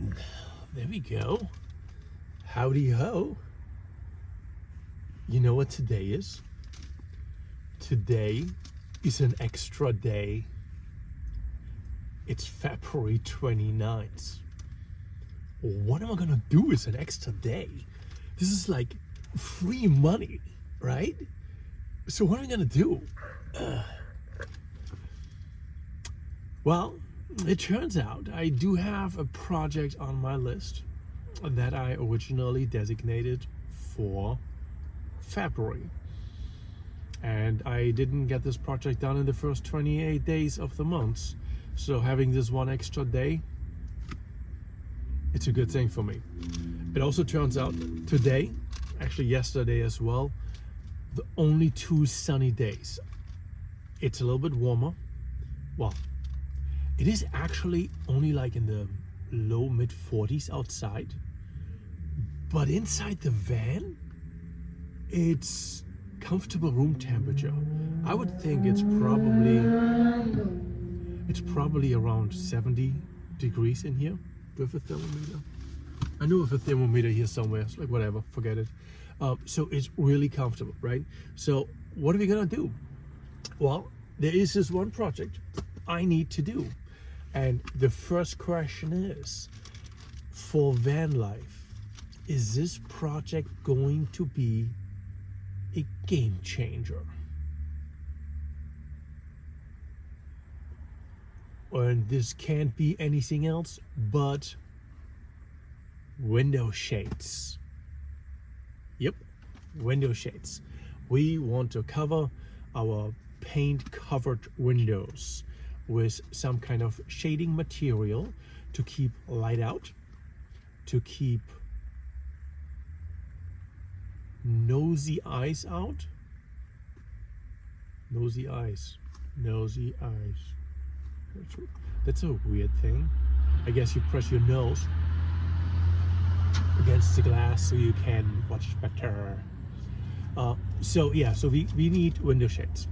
There we go. Howdy ho. You know what today is? Today is an extra day. It's February 29th. What am I gonna do with an extra day? This is like free money, right? So what am I gonna do? Well, it turns out I do have a project on my list that I originally designated for February. And I didn't get this project done in the first 28 days of the month. So having this one extra day, it's a good thing for me. It also turns out today, actually yesterday as well, the only 2 sunny days. It's a little bit warmer. Well, it is actually only like in the low mid 40s outside, but inside the van, it's comfortable room temperature. I would think it's probably around 70 degrees in here. Do I have a thermometer? I know I have a thermometer here somewhere. It's like whatever, forget it. So it's really comfortable, right? So what are we gonna do? Well, there is this one project I need to do. And the first question is, for VanLife, is this project going to be a game changer? And this can't be anything else but window shades. Yep, window shades. We want to cover our paint covered windows with some kind of shading material to keep light out, to keep nosy eyes out. Nosy eyes. That's a weird thing. I guess you press your nose against the glass so you can watch better. So we need window shades.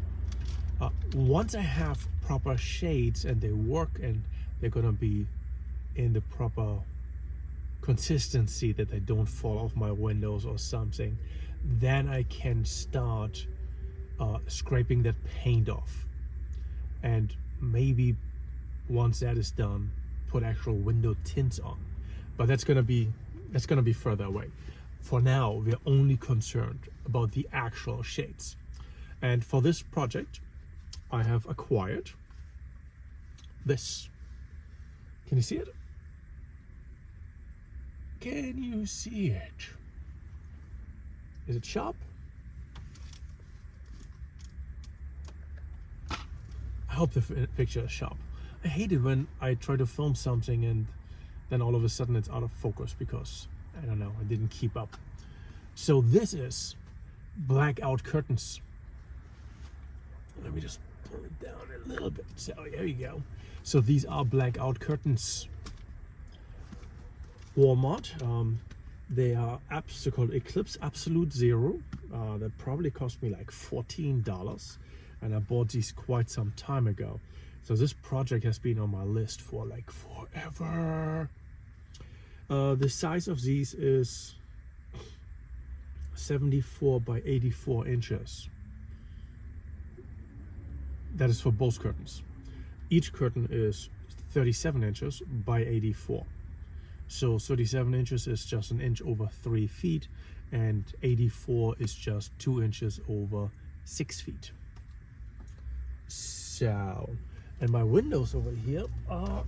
Once I have proper shades and they work and they're gonna be in the proper consistency that they don't fall off my windows or something, then I can start scraping that paint off, and maybe once that is done, put actual window tints on. But that's gonna be further away. For now, we're only concerned about the actual shades. And for this project, I have acquired this. Can you see it? Can you see it? Is it sharp? I hope the picture is sharp. I hate it when I try to film something and then all of a sudden it's out of focus because, I don't know, I didn't keep up. So this is blackout curtains. Let me just pull it down a little bit. So there you go. So these are blackout curtains. Walmart. They are apps. They're called Eclipse Absolute Zero. That probably cost me like $14, and I bought these quite some time ago. So this project has been on my list for like forever. The size of these is 74 by 84 inches. That is for both curtains. Each curtain is 37 inches by 84. So 37 inches is just an inch over 3 feet, and 84 is just 2 inches over 6 feet. So, and my windows over here are,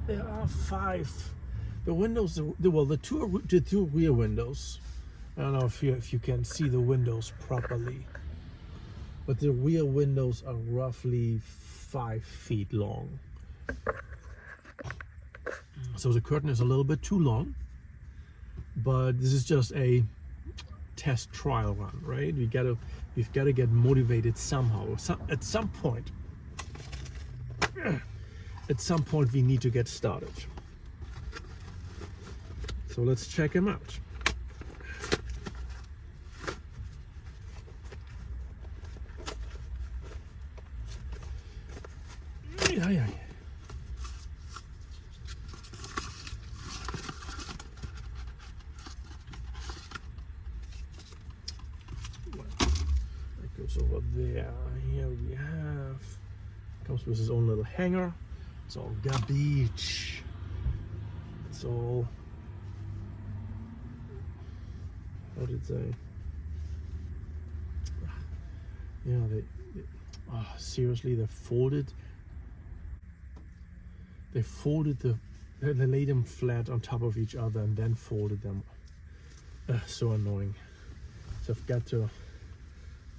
there are 5. The windows, the two rear windows. I don't know if you can see the windows properly, but the rear windows are roughly 5 feet long. So the curtain is a little bit too long, but this is just a test trial run, right? We've got to get motivated somehow. At some point, we need to get started. So let's check them out. goes over there. Here we have, comes with his own little hanger. It's all garbage. It's all, how did it say? Yeah, they seriously, they laid them flat on top of each other and then folded them. So annoying. So I've got to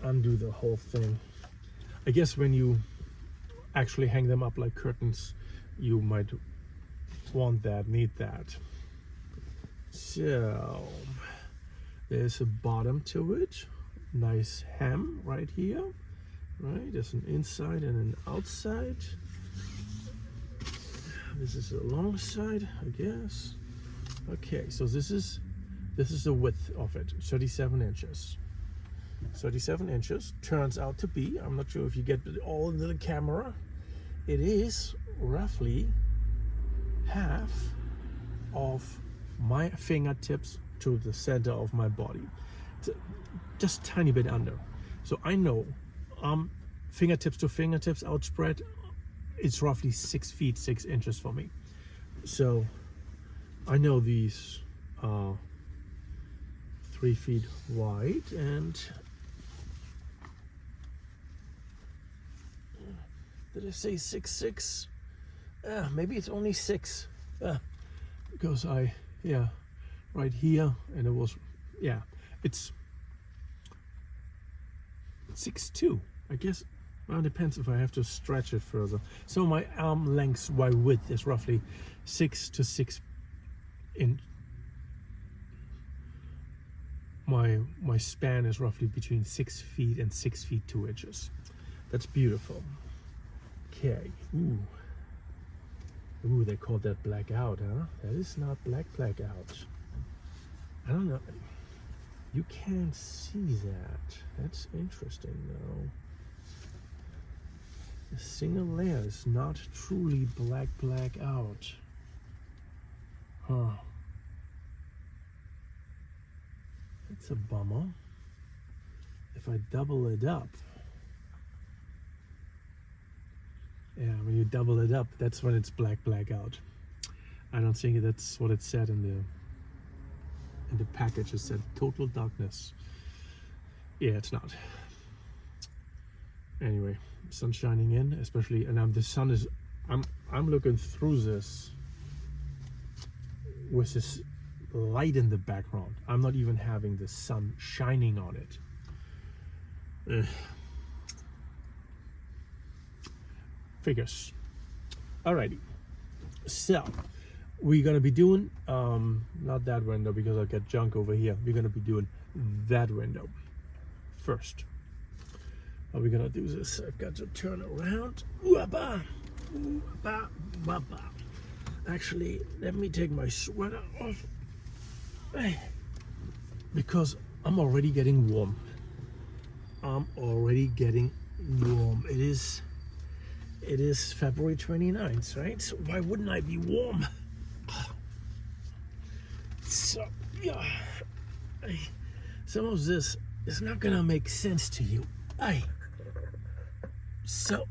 undo the whole thing. I guess when you actually hang them up like curtains, you might need that. So there's a bottom to it. Nice hem right here. Right, there's an inside and an outside. This is a long side, I guess. Okay, so this is the width of it, 37 inches. 37 inches turns out to be, I'm not sure if you get it all into the camera, it is roughly half of my fingertips to the center of my body. It's just a tiny bit under. So I know fingertips to fingertips outspread, it's roughly 6 feet 6 inches for me. So I know these 3 feet wide, and did I say 6'6"? Maybe it's only 6, because right here, and it was, it's 6'2", I guess. Well, it depends if I have to stretch it further. So my arm length by width is roughly 6 to 6 inch. My span is roughly between 6 feet and 6 feet 2 inches. That's beautiful. Okay. Ooh, they called that blackout, huh? That is not black out. I don't know. You can't see that. That's interesting though. A single layer is not truly black out. Huh. That's a bummer. If I double it up, when you double it up, that's when it's black out. I don't think that's what it said in the package. It said total darkness. Yeah, it's not. Anyway, sun shining in, especially, and the sun is. I'm looking through this with this light in the background. I'm not even having the sun shining on it. Figures. Alrighty. So we're gonna be doing not that window because I'll get junk over here. We're gonna be doing that window first. How are we gonna do this? I've got to turn around. Ooh-ah-bah. Ooh-ah-bah. Ooh-ah-bah. Actually, let me take my sweater off because I'm already getting warm. It is February 29th, right? So why wouldn't I be warm? So yeah, some of this is not gonna make sense to you. So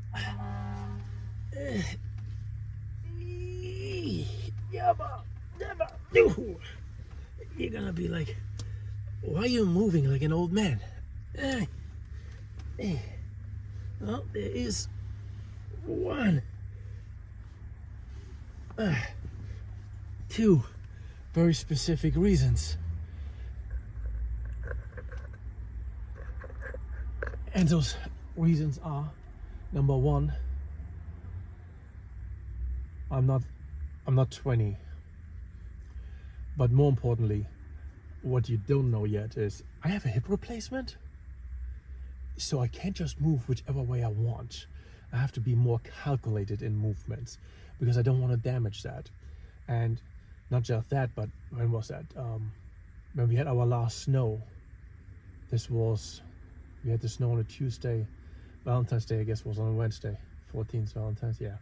you're gonna be like, why are you moving like an old man? Well, there is one, two very specific reasons. And those reasons are, number one, I'm not 20. But more importantly, what you don't know yet is I have a hip replacement. So I can't just move whichever way I want. I have to be more calculated in movements because I don't want to damage that. And not just that, but when was that? When we had our last snow. We had the snow on a Tuesday. Valentine's Day, I guess, was on a Wednesday. 14th Valentine's, yeah.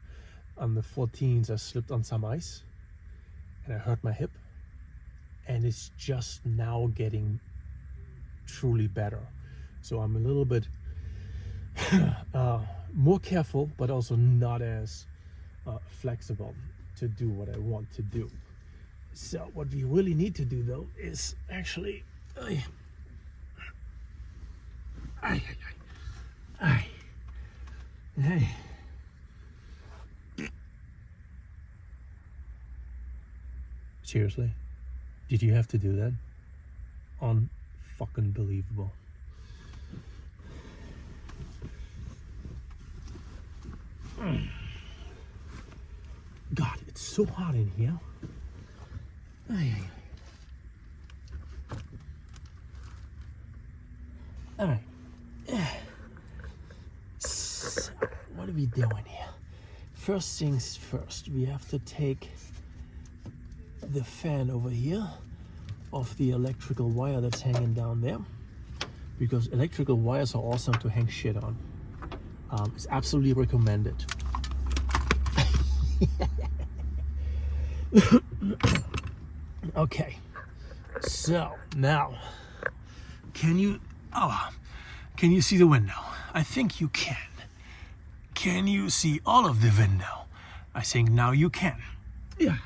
On the 14th, I slipped on some ice and I hurt my hip. And it's just now getting truly better. So I'm a little bit more careful, but also not as flexible to do what I want to do. So what we really need to do though is actually, seriously, did you have to do that? Unfucking believable. God, it's so hot in here. All right. So, what are we doing here? First things first, we have to take the fan over here off the electrical wire that's hanging down there, because electrical wires are awesome to hang shit on. It's absolutely recommended. Okay, so now can you see the window? I think you can. Can you see all of the window? I think now you can. Yeah.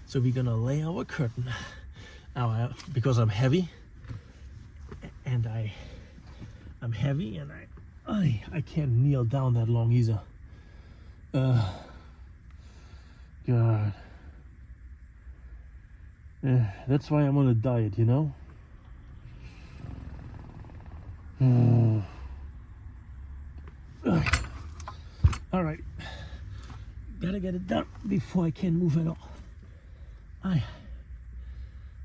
So we're gonna lay our curtain because I'm heavy, and I'm heavy, and I can't kneel down that long either. God. That's why I'm on a diet, you know? All right. Gotta get it done before I can move at all.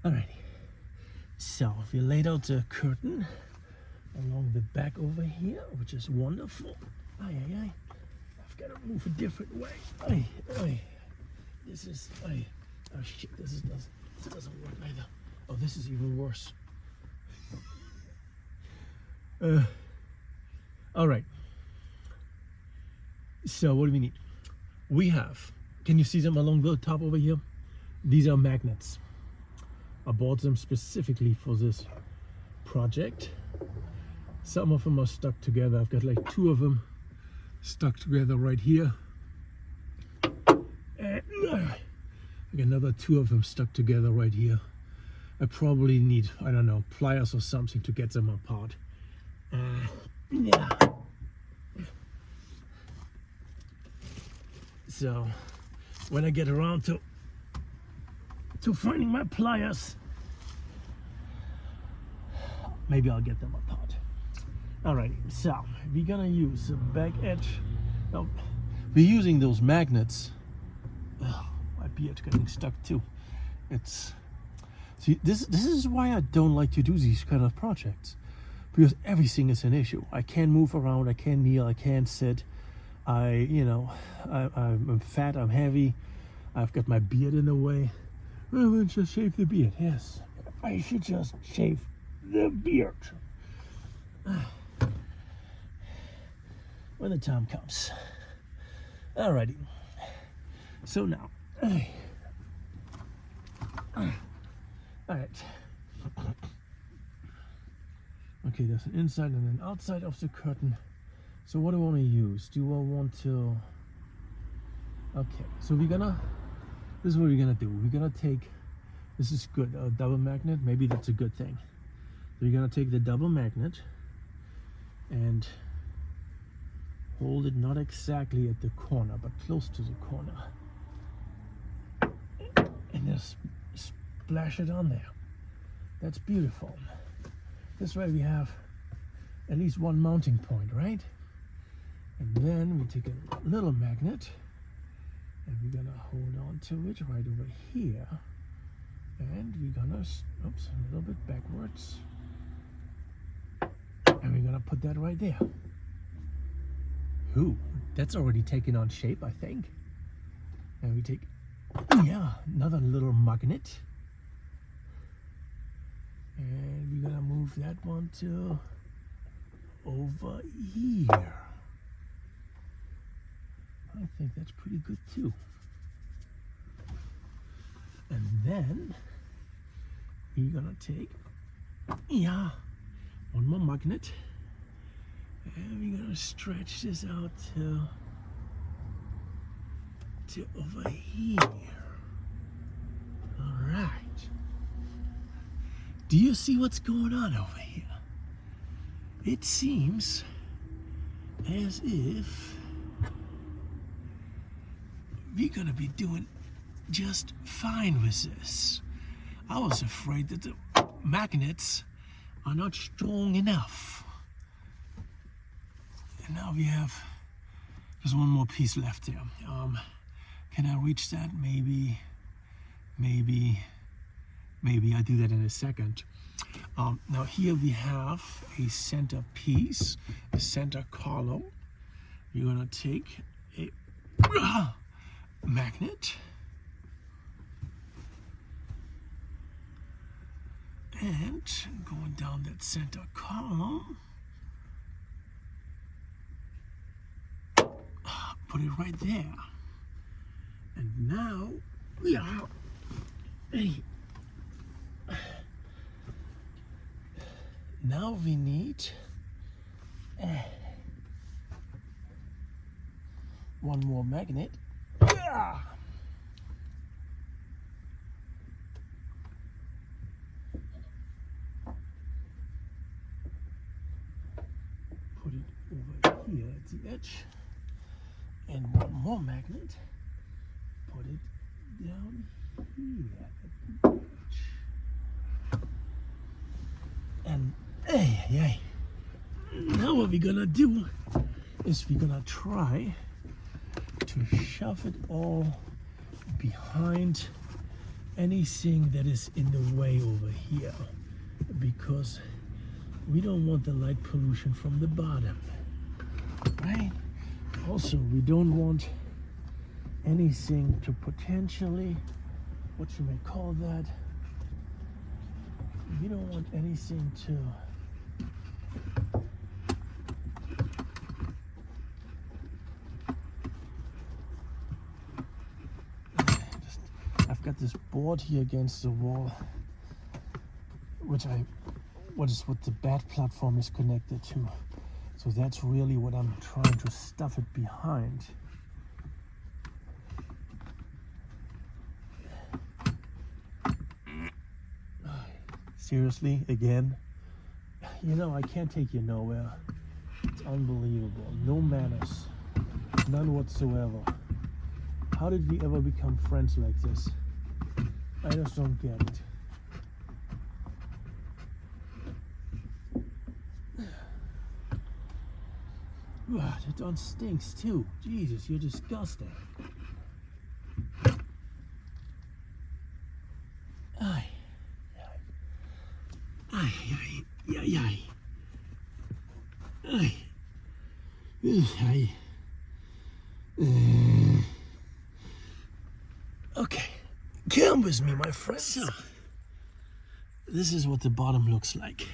Alrighty. So if you laid out the curtain along the back over here, which is wonderful. I've got to move a different way. This is oh shit, this doesn't work either. Oh, this is even worse. All right. So what do we need? We have, can you see them along the top over here? These are magnets. I bought them specifically for this project. Some of them are stuck together. I've got like 2 of them stuck together right here. And I got another 2 of them stuck together right here. I probably need, I don't know, pliers or something to get them apart. Yeah. So when I get around to finding my pliers, maybe I'll get them apart. Alright, so we're gonna use the back edge. Oh, we're using those magnets. Oh, my beard's getting stuck too. See, this is why I don't like to do these kind of projects, because everything is an issue. I can't move around, I can't kneel, I can't sit. I'm fat, I'm heavy, I've got my beard in the way. Well, let's just shave the beard. Yes, I should just shave the beard when the time comes. Alrighty. So now, alright. Okay, there's an inside and an outside of the curtain. So what do I want to use? Do I want to... Okay, so this is what we're gonna do. We're gonna take, this is good, a double magnet. Maybe that's a good thing. So you're gonna take the double magnet and hold it not exactly at the corner, but close to the corner. And just splash it on there. That's beautiful. This way we have at least one mounting point, right? And then we take a little magnet and we're gonna hold on to it right over here. And we're gonna, oops, a little bit backwards. And we're gonna put that right there. Ooh, that's already taken on shape, I think. And we take, yeah, another little magnet. And we're gonna move that one to over here. I think that's pretty good too. And then we're gonna take, yeah, one more magnet, and we're gonna stretch this out to over here. All right. Do you see what's going on over here? It seems as if we're gonna be doing just fine with this. I was afraid that the magnets are not strong enough. And now we have just one more piece left there. Can I reach that? Maybe I do that in a second. Now here we have a center piece, a center column. You're gonna take a magnet and going down that center column, put it right there. And now we are now we need one more magnet. Put it over here at the edge, and one more magnet. Put it down here at the edge. And now what we're gonna do is we're gonna try to shove it all behind anything that is in the way over here, because we don't want the light pollution from the bottom, right? Also, we don't want anything to potentially, what you may call that, we don't want anything to I've got this board here against the wall, what the bed platform is connected to. So that's really what I'm trying to stuff it behind. Seriously, again, you know, I can't take you nowhere. It's unbelievable. No manners, none whatsoever. How did we ever become friends like this? I just don't get it. That one stinks too. Jesus, you're disgusting. Ay. Ay, ay, ay, ay. Ay. Ay. Okay, come with me, my friend. So, this is what the bottom looks like,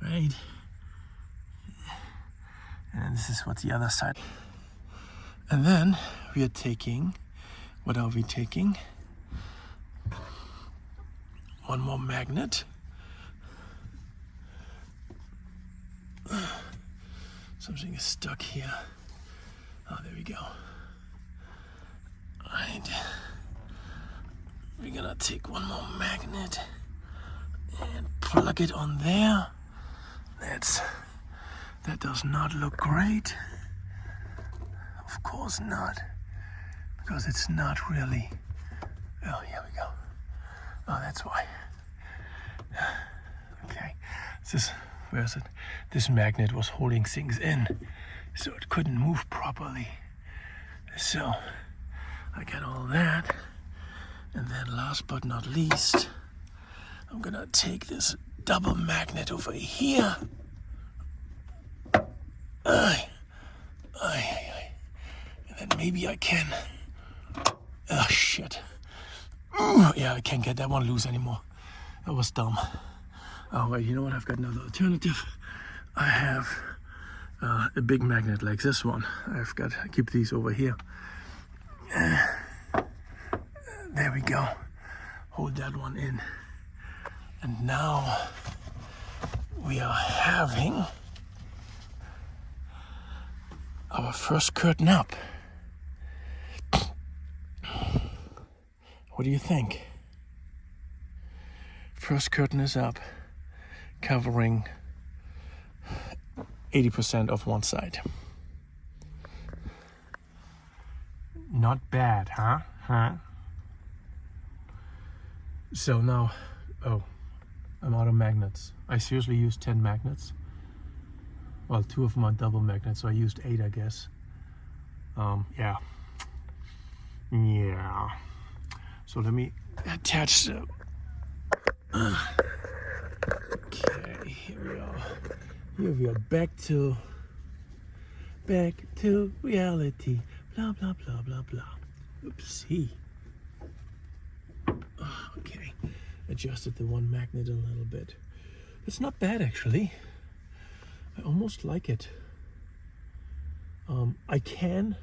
right? And this is what the other side. And then we are taking, what are we taking? One more magnet. Something is stuck here. Oh, there we go. All right. We're gonna take one more magnet and plug it on there. That does not look great. Of course not, because it's not really. Oh, here we go. Oh, that's why. Okay, where is it? This magnet was holding things in, so it couldn't move properly. So I got all that, and then last but not least, I'm gonna take this double magnet over here. And then maybe I can. Oh shit. Yeah, I can't get that one loose anymore. That was dumb. Oh wait, you know what? I've got another alternative. I have a big magnet like this one. I keep these over here. There we go. Hold that one in. And now we are having our first curtain up. What do you think? First curtain is up, covering 80% of one side. Not bad, huh? So now, I'm out of magnets. I seriously used 10 magnets. Well, 2 of them are double magnets, so I used 8, I guess. Yeah. So let me attach the... Okay, here we are. Back to reality. Blah, blah, blah, blah, blah. Oopsie. Okay, adjusted the one magnet a little bit. It's not bad, actually. I almost like it. I can.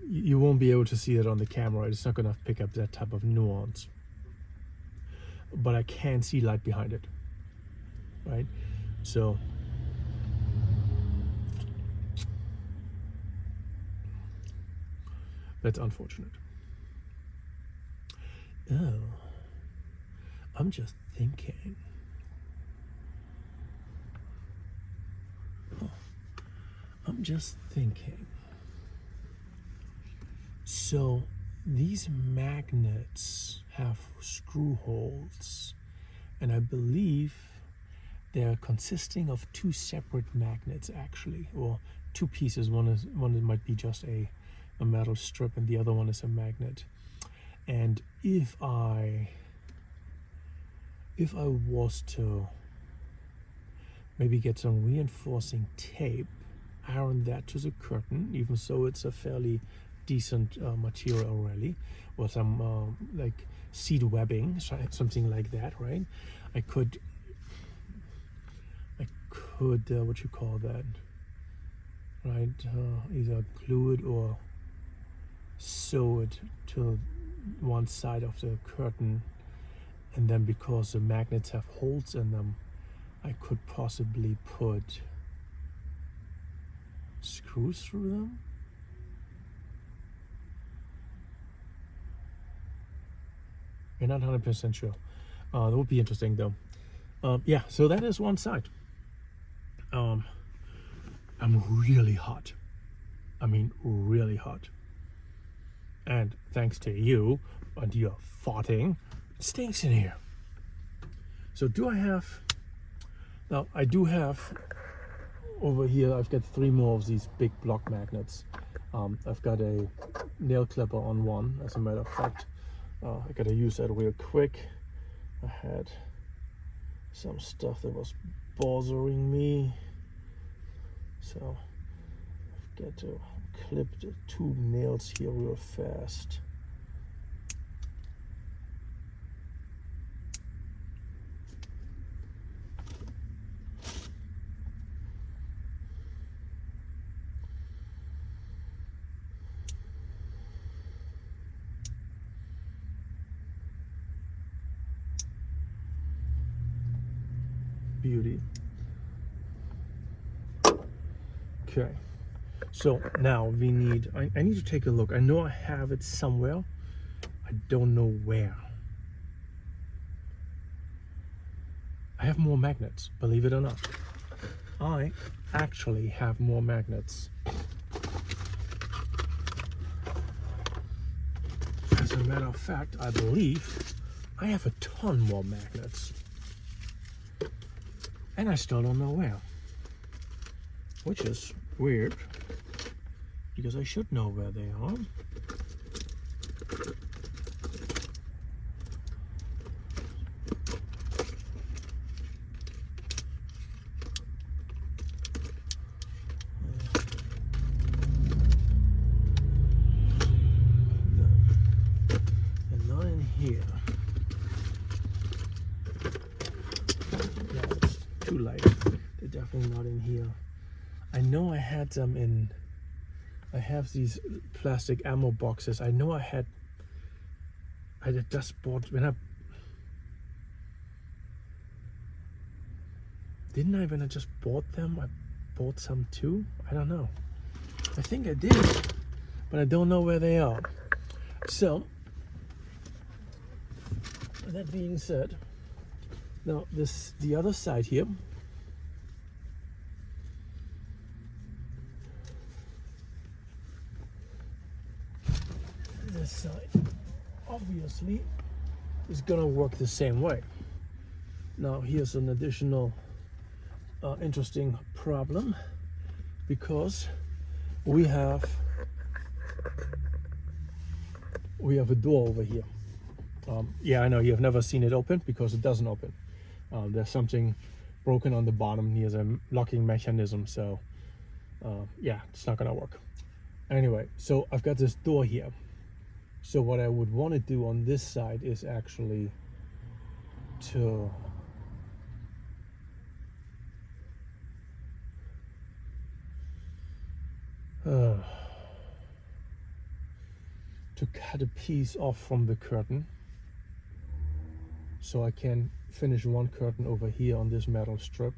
You won't be able to see it on the camera. It's not gonna pick up that type of nuance. But I can see light behind it, right? So that's unfortunate. Oh, I'm just thinking. So these magnets have screw holes, and I believe they're consisting of 2 separate magnets, actually, or 2 pieces. One might be just a metal strip, and the other one is a magnet. And if I was to maybe get some reinforcing tape, iron that to the curtain, even so it's a fairly decent material already, or some like seed webbing, something like that, right? I could what you call that, right? Either glue it or sew it to one side of the curtain, and then because the magnets have holes in them, I could possibly put screws through them. You're not 100% sure. That would be interesting, though. Yeah, so that is one side. I'm really hot. I mean, really hot. And thanks to you and your farting, it stinks in here. So do I have... Now, I do have... Over here, I've got 3 more of these big block magnets. I've got a nail clipper on one, as a matter of fact. I gotta use that real quick. I had some stuff that was bothering me, so I've got to clip the 2 nails here real fast. Beauty. Okay, so now we need, I need to take a look. I know I have it somewhere. I don't know where. I have more magnets, believe it or not. I actually have more magnets. As a matter of fact, I believe I have a ton more magnets. And I still don't know where. Which is weird, because I should know where they are. And not in here. No, it's too light. They're definitely not in here. I know I had them in, I have these plastic ammo boxes. I know I had just bought, when Didn't I when I just bought them? I bought some too? I don't know. I think I did, but I don't know where they are. So, that being said, now the other side here. This side obviously is gonna work the same way. Now here's an additional interesting problem, because we have a door over here. Yeah, I know you have never seen it open because it doesn't open. There's something broken on the bottom near the locking mechanism, so yeah, it's not gonna work. Anyway, so I've got this door here. So what I would want to do on this side is actually to cut a piece off from the curtain, so I can finish one curtain over here on this metal strip,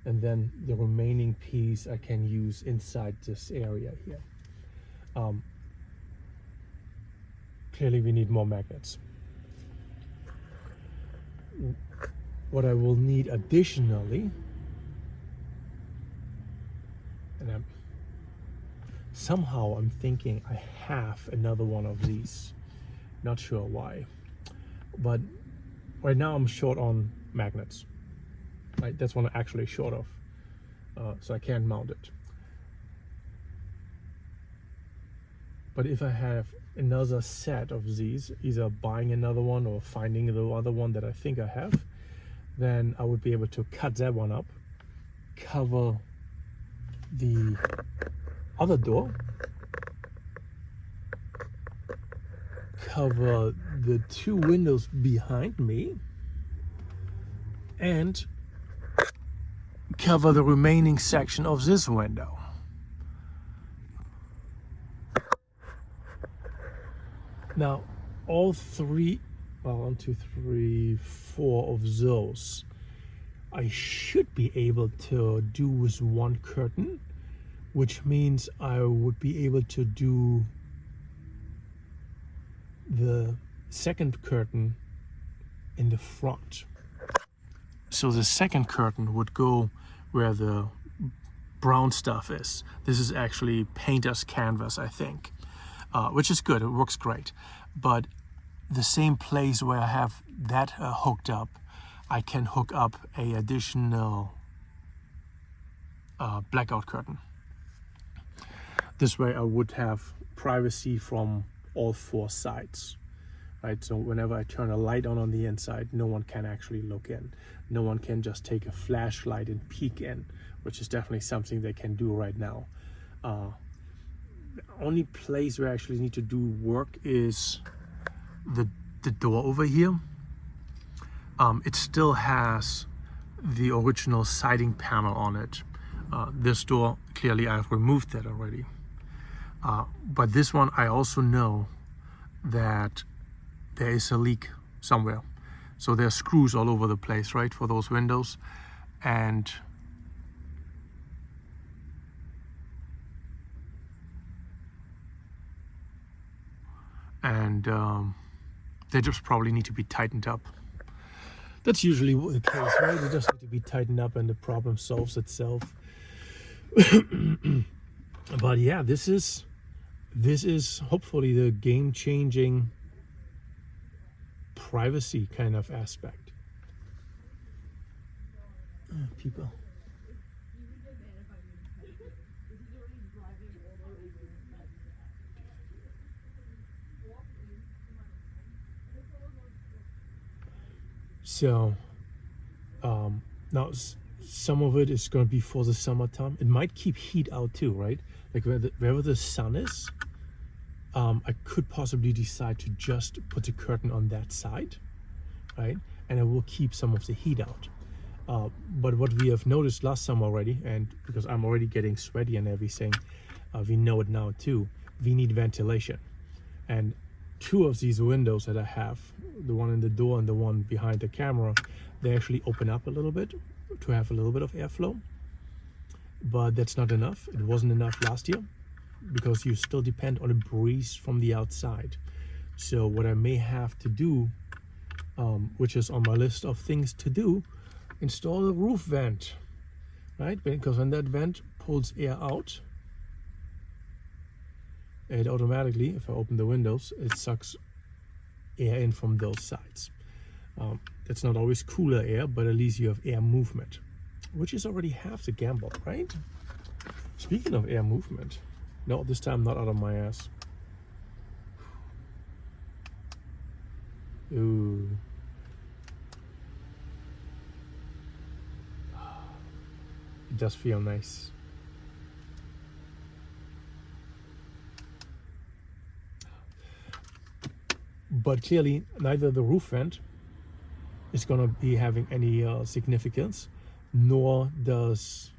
and then the remaining piece I can use inside this area here. Clearly we need more magnets. What I will need additionally, and somehow I'm thinking I have another one of these, not sure why, but right now I'm short on magnets. Right, that's what I'm actually short of, so I can't mount it. But if I have another set of these, either buying another one or finding the other one that I think I have, then I would be able to cut that one up, cover the other door, cover the two windows behind me, and cover the remaining section of this window. Now, all three, well, 1, 2, 3, 4 of those, I should be able to do with one curtain, which means I would be able to do the second curtain in the front. So the second curtain would go where the brown stuff is. This is actually painter's canvas, I think. Which is good, it works great. But the same place where I have that hooked up, I can hook up a additional blackout curtain. This way I would have privacy from all 4 sides, right? So whenever I turn a light on the inside, no one can actually look in. No one can just take a flashlight and peek in, which is definitely something they can do right now. The only place where I actually need to do work is the door over here. It still has the original siding panel on it. This door, clearly I've removed that already. But this one, I also know that there is a leak somewhere. So there's screws all over the place, right, for those windows. And they just probably need to be tightened up. That's usually the case, right? They just need to be tightened up and the problem solves itself. But yeah, this is hopefully the game-changing privacy kind of aspect. People. So now some of it is going to be for the summertime. It might keep heat out too, right? Like wherever the sun is, I could possibly decide to just put the curtain on that side, right? And it will keep some of the heat out. But what we have noticed last summer already, and because I'm already getting sweaty and everything, we know it now too, we need ventilation. And 2 of these windows that I have, the one in the door and the one behind the camera, they actually open up a little bit to have a little bit of airflow, but that's not enough. It wasn't enough last year because you still depend on a breeze from the outside. So what I may have to do, which is on my list of things to do, install a roof vent, right? Because when that vent pulls air out, it automatically, if I open the windows, it sucks air in from those sides. That's not always cooler air, but at least you have air movement, which is already half the gamble, right? Speaking of air movement, no, this time not out of my ass. Ooh. It does feel nice. But clearly, neither the roof vent is going to be having any significance, nor does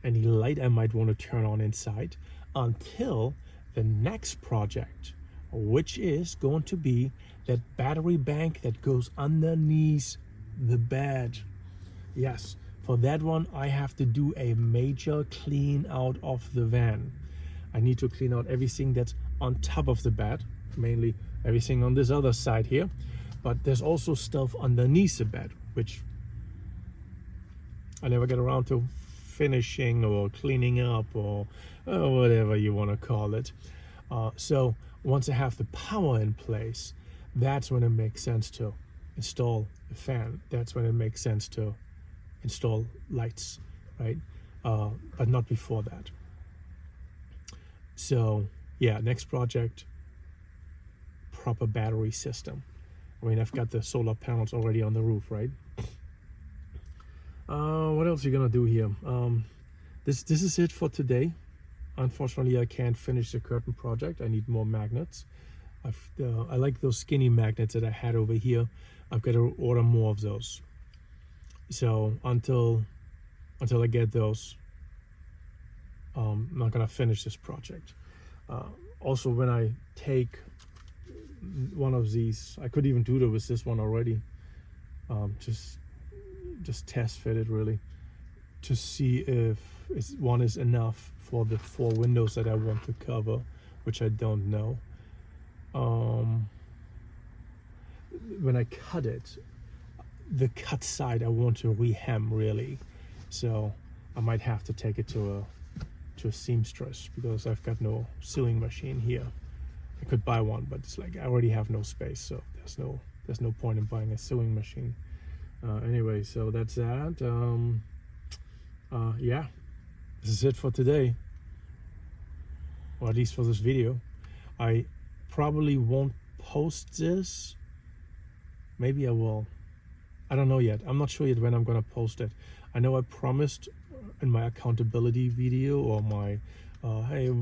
any light I might want to turn on inside until the next project, which is going to be that battery bank that goes underneath the bed. Yes, for that one, I have to do a major clean out of the van. I need to clean out everything that's on top of the bed, mainly everything on this other side here. But there's also stuff underneath the bed, which I never get around to finishing or cleaning up or whatever you want to call it. So once I have the power in place, that's when it makes sense to install a fan. That's when it makes sense to install lights, right? But not before that. So yeah, next project, proper battery system. I mean, I've got the solar panels already on the roof, right? What else are you gonna do here? This is it for today. Unfortunately, I can't finish the curtain project. I need more magnets. I like those skinny magnets that I had over here. I've got to order more of those. So until I get those, I'm not gonna finish this project. Also, when I take one of these, I could even do that with this one already. Just test fit it really to see if one is enough for the 4 windows that I want to cover, which I don't know. When I cut it, the cut side I want to rehem really, so I might have to take it to a seamstress because I've got no sewing machine here. I could buy one, but it's like I already have no space, so there's no point in buying a sewing machine. Anyway, so that's that. Yeah, this is it for today, or at least for this video. I probably won't post this. Maybe I will. I don't know yet. I'm not sure yet when I'm gonna post it. I know I promised in my accountability video or my hey,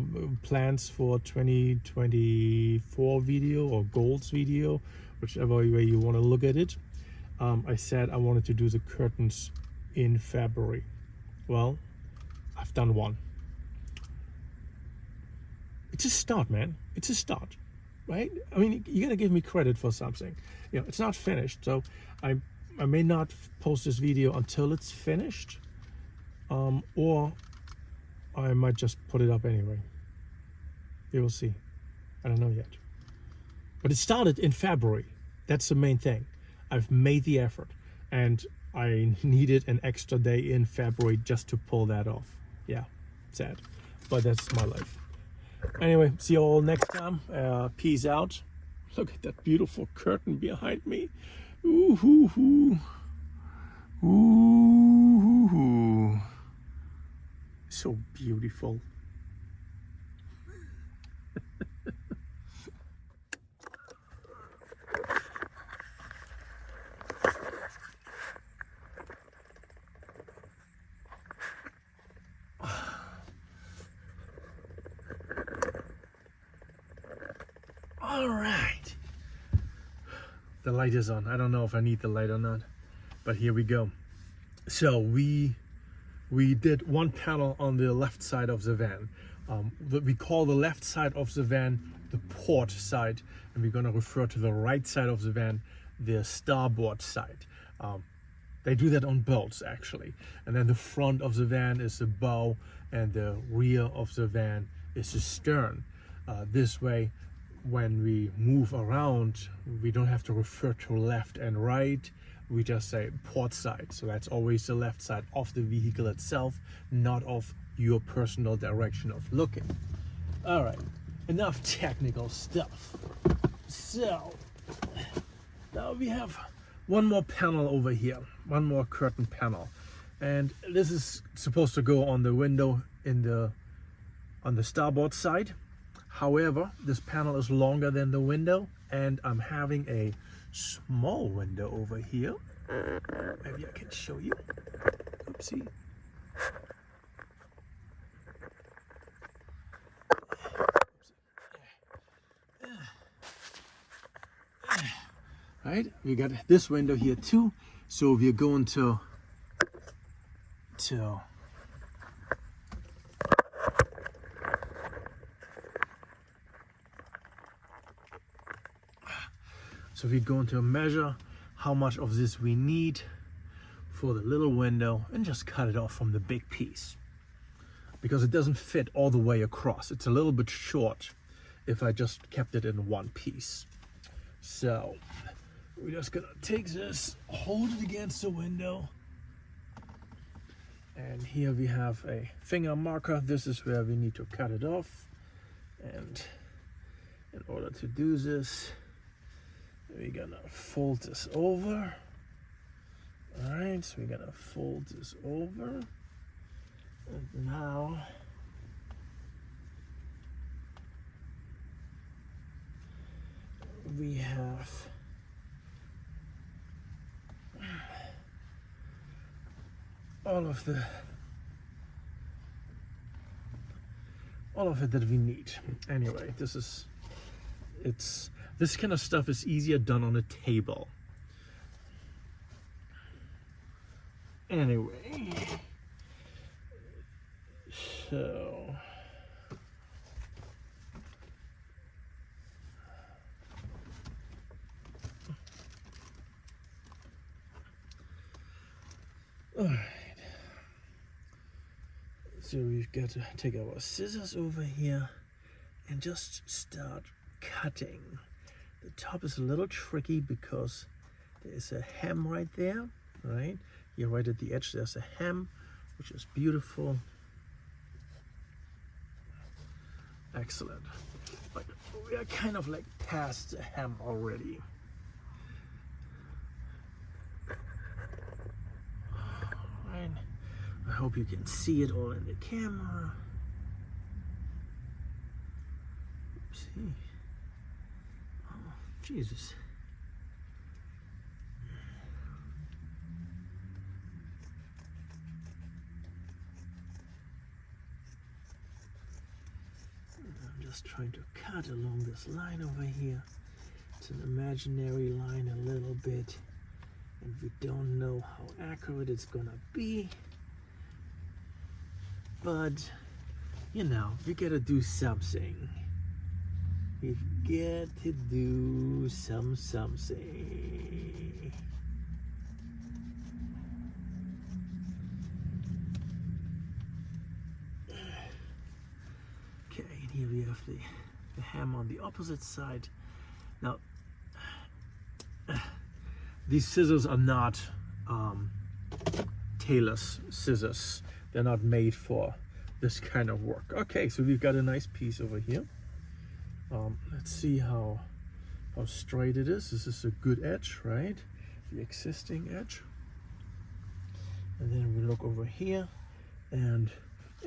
plans for 2024 video or goals video, whichever way you want to look at it. I said I wanted to do the curtains in February. Well, I've done one. It's a start, man. It's a start, right? I mean, you gotta give me credit for something. You know, it's not finished, so I may not post this video until it's finished, or I might just put it up anyway. You will see. I don't know yet. But it started in February. That's the main thing. I've made the effort, and I needed an extra day in February just to pull that off. Yeah, sad, but that's my life. Anyway, see you all next time. Peace out. Look at that beautiful curtain behind me. Ooh, hoo, hoo. Ooh, hoo, hoo. So beautiful. All right. The light is on. I don't know if I need the light or not, but here we go. So we did one panel on the left side of the van. We call the left side of the van the port side, and we're going to refer to the right side of the van the starboard side. They do that on boats actually. And then the front of the van is the bow, and the rear of the van is the stern. This way, when we move around, we don't have to refer to left and right. We just say port side. So that's always the left side of the vehicle itself, not of your personal direction of looking. All right, enough technical stuff. So now we have one more panel over here, one more curtain panel, and this is supposed to go on the window on the starboard side. However, this panel is longer than the window, and I'm having a small window over here. Maybe I can show you. Oopsie. Right, we got this window here too, so we're going to measure how much of this we need for the little window and just cut it off from the big piece, because it doesn't fit all the way across. It's a little bit short if I just kept it in one piece. So we're just gonna take this, hold it against the window, and here we have a finger marker. This is where we need to cut it off, and in order to do this, we're gonna fold this over. All right, so we're gonna fold this over, and now we have all of it that we need. Anyway, this kind of stuff is easier done on a table. Anyway, so all right. So we've got to take our scissors over here and just start cutting. The top is a little tricky because there's a hem right there, right? Here right at the edge there's a hem, which is beautiful. Excellent. But we are kind of like past the hem already. Right. I hope you can see it all in the camera. Oopsie. Oh, Jesus. I'm just trying to cut along this line over here. It's an imaginary line a little bit, and we don't know how accurate it's gonna be. But, you know, we gotta do something. We've got to do something. Okay, and here we have the hem on the opposite side. Now, these scissors are not tailor's scissors. They're not made for this kind of work. Okay, so we've got a nice piece over here. Let's see how straight it is. This is a good edge, right? The existing edge. And then we look over here, and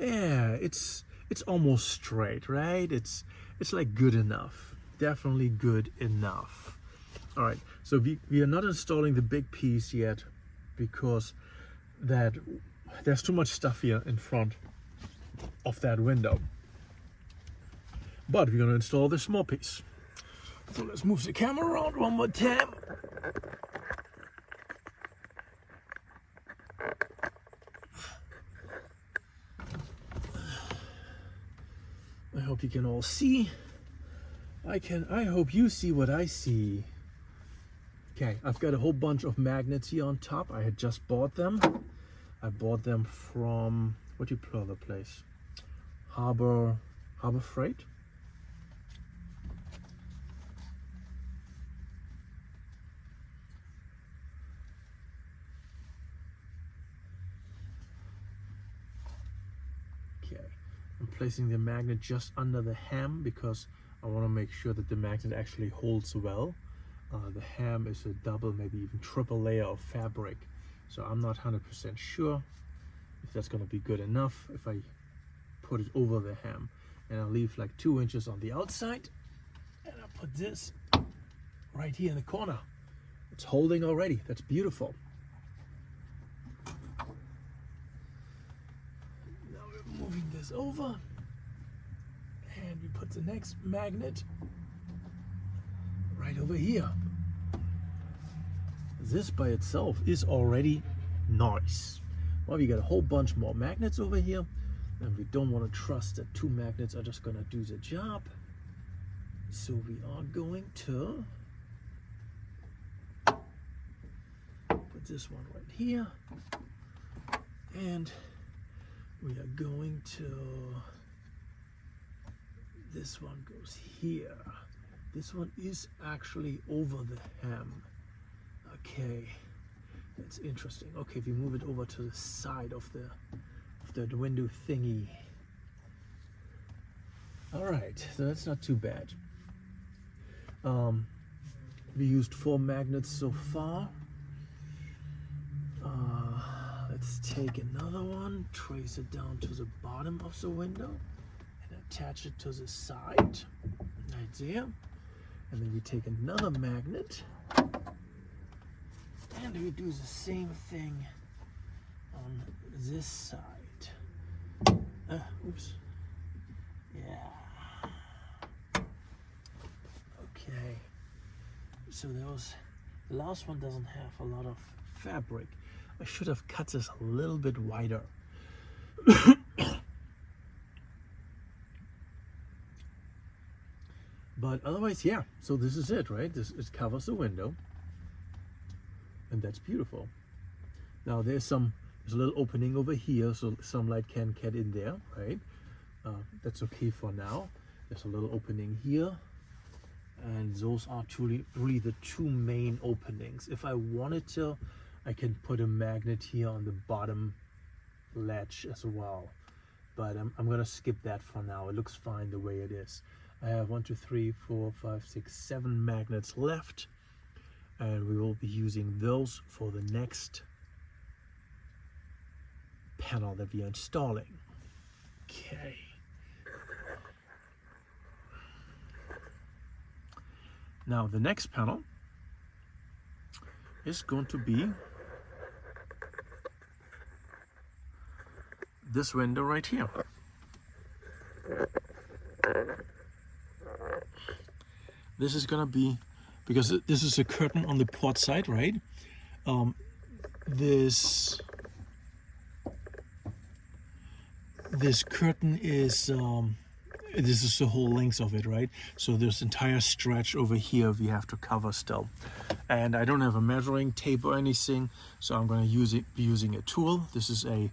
yeah, it's almost straight, right? It's like good enough. Definitely good enough. All right, so we are not installing the big piece yet because there's too much stuff here in front of that window. But we're going to install this small piece. So let's move the camera around one more time. I hope you can all see. I hope you see what I see. Okay, I've got a whole bunch of magnets here on top. I had just bought them. I bought them from, what do you call the place? Harbor Freight. Okay, I'm placing the magnet just under the ham because I want to make sure that the magnet actually holds well. The ham is a double, maybe even triple layer of fabric, so I'm not 100% sure if that's going to be good enough if I put it over the ham. And I'll leave like 2 inches on the outside, and I'll put this right here in the corner. It's holding already. That's beautiful. Now we're moving this over, and we put the next magnet right over here. This by itself is already nice. Well, we got a whole bunch more magnets over here, and we don't want to trust that 2 magnets are just gonna do the job. So we are going to put this one right here, and we are going to, this one goes here. This one is actually over the ham. Okay, that's interesting. Okay, if we move it over to the side of the window thingy. All right, so that's not too bad. We used 4 magnets so far. Let's take another one, trace it down to the bottom of the window, and attach it to the side, right there. And then we take another magnet, and we do the same thing on this side. Oops. Yeah. Okay. So the last one doesn't have a lot of fabric. I should have cut this a little bit wider. But otherwise, yeah. So this is it, right? It covers the window. And that's beautiful. Now there's a little opening over here, so some light can get in there, right? That's okay for now. There's a little opening here, and those are really the 2 main openings. If I wanted to, I can put a magnet here on the bottom ledge as well, but I'm gonna skip that for now. It looks fine the way it is. I have 1, 2, 3, 4, 5, 6, 7 magnets left, and we will be using those for the next panel that we are installing. Okay. Now the next panel is going to be this window right here. This is gonna be, because this is a curtain on the port side, right? This curtain is this is the whole length of it, right? So this entire stretch over here we have to cover still, and I don't have a measuring tape or anything, so I'm going to be using a tool. This is a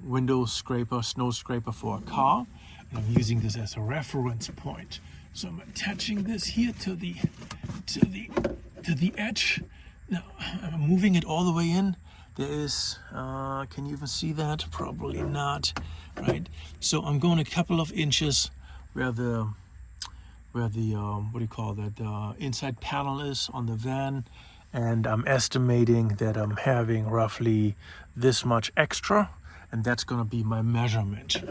window scraper, snow scraper for a car, and I'm using this as a reference point. So I'm attaching this here to the edge. Now I'm moving it all the way in. There is, can you even see that? Probably not, right? So I'm going a couple of inches where the what do you call that, the inside panel is on the van, and I'm estimating that I'm having roughly this much extra, and that's going to be my measurement.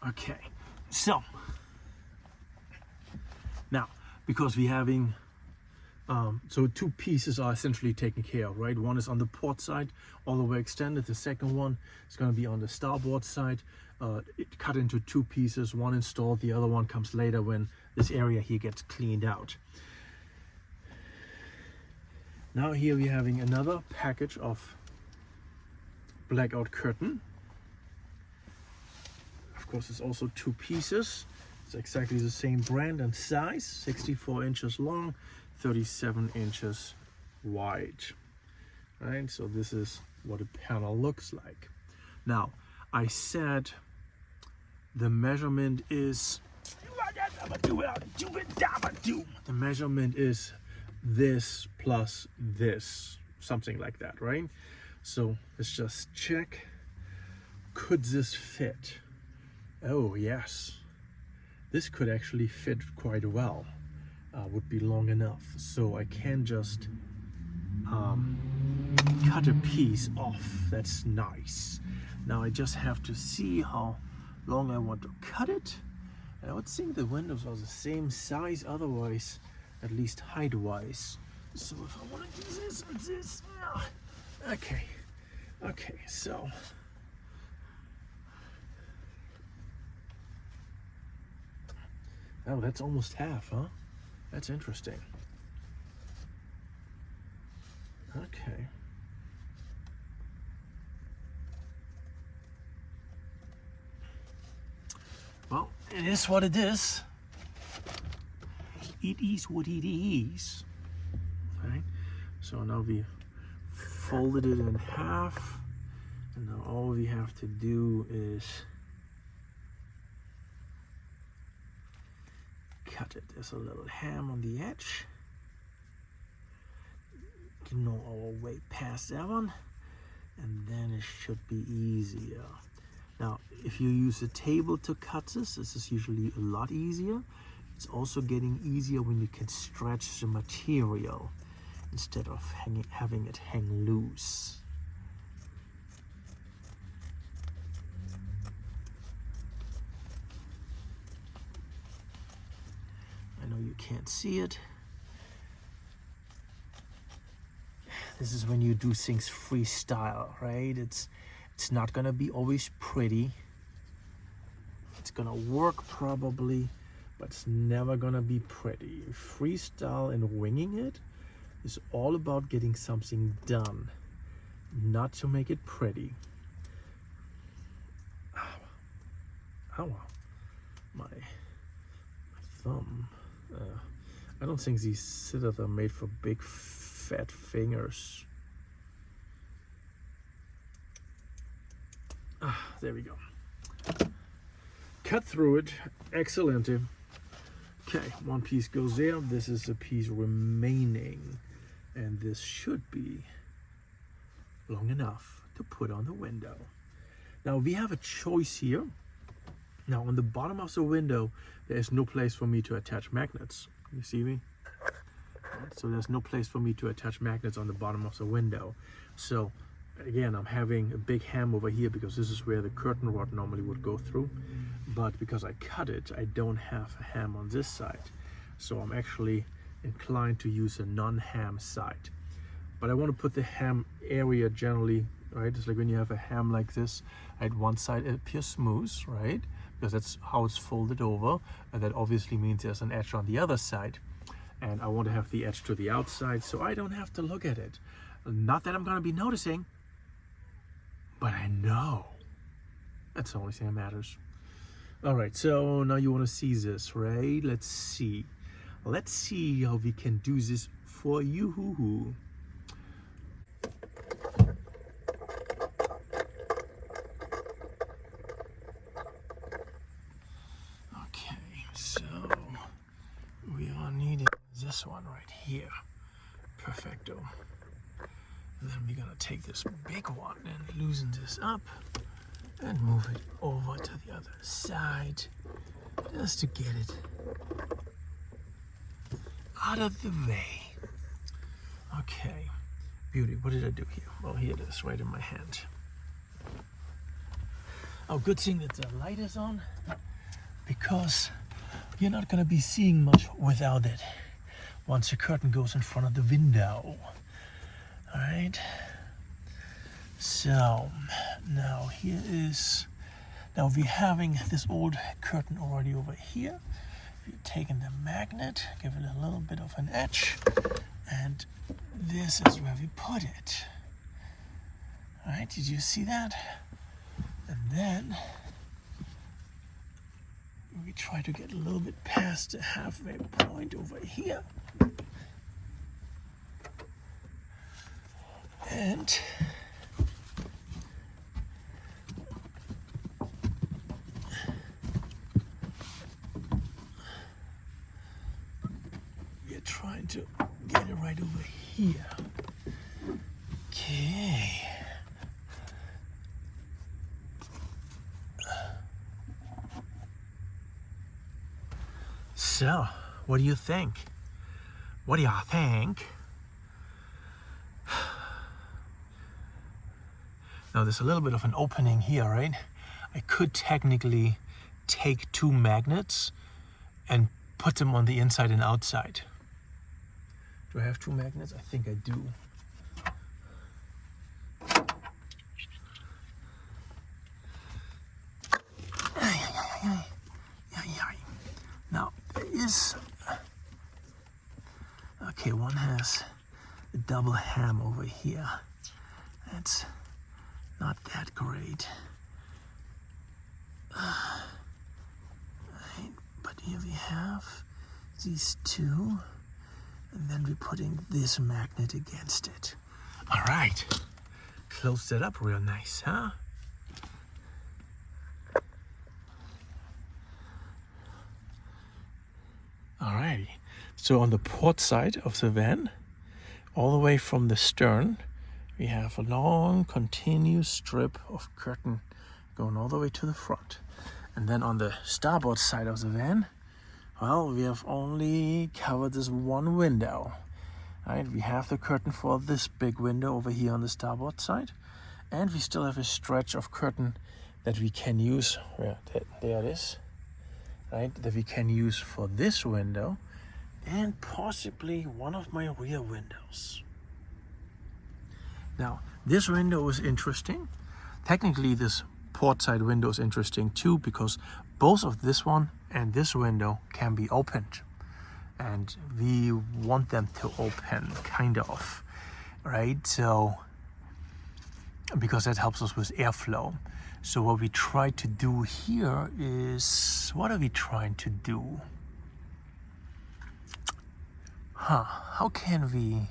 Okay, so Now, because we're having, so two pieces are essentially taken care of, right? One is on the port side, all the way extended. The second one is going to be on the starboard side, it cut into two pieces, one installed, the other one comes later when this area here gets cleaned out. Now here we're having another package of blackout curtain. Of course, it's also two pieces. It's exactly the same brand and size, 64 inches long, 37 inches wide. Right, so this is what a panel looks like. Now, I said the measurement is this plus this, something like that, right? So let's just check. Could this fit? Oh yes, this could actually fit quite well. Would be long enough, so I can just cut a piece off. That's nice. Now I just have to see how long I want to cut it. And I would think the windows are the same size, otherwise, at least height-wise. So if I want to do this and this, okay, so. Oh, that's almost half, huh? That's interesting. Okay. Well, it is what it is. It is what it is. Okay. So now we folded it in half, and now all we have to do is cut it. There's a little ham on the edge. Can know our way past that one, and then it should be easier. Now, if you use a table to cut this is usually a lot easier. It's also getting easier when you can stretch the material instead of having it hang loose. I know you can't see it. This is when you do things freestyle, right? It's not gonna be always pretty. It's gonna work probably, but it's never gonna be pretty. Freestyle and winging it is all about getting something done, not to make it pretty. Ow. My thumb. I don't think these scissors are made for big fat fingers. There we go. Cut through it. Excellent. Okay, one piece goes there. This is the piece remaining, and this should be long enough to put on the window. Now we have a choice here. Now on the bottom of the window, there is no place for me to attach magnets. You see me? So there's no place for me to attach magnets on the bottom of the window. So again, I'm having a big ham over here because this is where the curtain rod normally would go through. But because I cut it, I don't have a ham on this side. So I'm actually inclined to use a non-ham side. But I want to put the ham area generally, right? It's like when you have a ham like this, right? One side it appears smooth, right? Because that's how it's folded over. And that obviously means there's an edge on the other side. And I want to have the edge to the outside so I don't have to look at it. Not that I'm going to be noticing, but I know. That's the only thing that matters. All right, so now you want to see this, right? Let's see how we can do this for you. Okay, so we are needing this one right here. Perfecto. And then we're gonna take this big one and loosen this up and move it over to the other side just to get it out of the way. Okay, beauty. What did I do here? Well, here it is, right in my hand. Oh, good thing that the light is on, because you're not gonna be seeing much without it once the curtain goes in front of the window. All right. So now now we're having this old curtain already over here. We're taking the magnet, give it a little bit of an edge, and this is where we put it. All right, did you see that? And then we try to get a little bit past the halfway point over here. And we're trying to get it right over here. Okay. So, what do you think? What do y'all think? Now there's a little bit of an opening here, right? I could technically take two magnets and put them on the inside and outside. Do I have two magnets? I think I do. Now, there is... Okay, one has a double ham over here. That's not that great. Right, but here we have these two, and then we're putting this magnet against it. All right, close that up real nice, huh? Alrighty, so on the port side of the van, all the way from the stern, we have a long continuous strip of curtain going all the way to the front. And then on the starboard side of the van, well, we have only covered this one window. Right, we have the curtain for this big window over here on the starboard side, and we still have a stretch of curtain that we can use. There it is. Right, that we can use for this window and possibly one of my rear windows. Now, this window is interesting. Technically, this port side window is interesting too, because both of this one and this window can be opened. And we want them to open, kind of, right? So, because that helps us with airflow. So what we try to do here is, what are we trying to do? How can we?